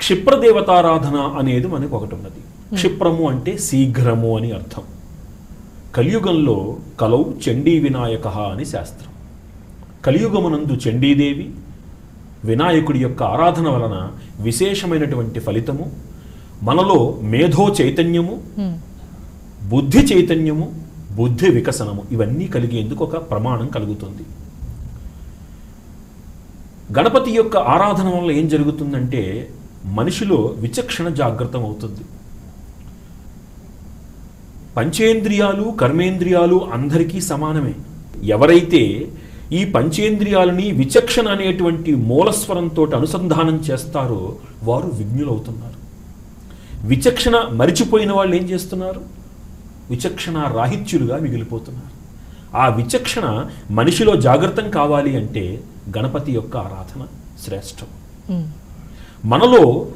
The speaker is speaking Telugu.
క్షిప్రదేవతారాధన అనేది మనకు ఒకటి ఉన్నది. క్షిప్రము అంటే శీఘ్రము అని అర్థం. కలియుగంలో కలౌ చండీ వినాయక అని శాస్త్రం. కలియుగమునందు చండీదేవి వినాయకుడి యొక్క ఆరాధన వలన విశేషమైనటువంటి ఫలితము, మనలో మేధో చైతన్యము, బుద్ధి చైతన్యము, బుద్ధి వికసనము ఇవన్నీ కలిగేందుకు ఒక ప్రమాణం కలుగుతుంది. గణపతి యొక్క ఆరాధన వల్ల ఏం జరుగుతుందంటే మనిషిలో విచక్షణ జాగృతం అవుతుంది. పంచేంద్రియాలు కర్మేంద్రియాలు అందరికీ సమానమే. ఎవరైతే ఈ పంచేంద్రియాలని విచక్షణ అనేటువంటి మూలస్వరంతో అనుసంధానం చేస్తారో వారు విజ్ఞులవుతున్నారు. విచక్షణ మరిచిపోయిన వాళ్ళు ఏం చేస్తున్నారు? విచక్షణ రాహిత్యులుగా మిగిలిపోతున్నారు. ఆ విచక్షణ మనిషిలో జాగృతం కావాలి అంటే గణపతి యొక్క ఆరాధన శ్రేష్టం. మనలో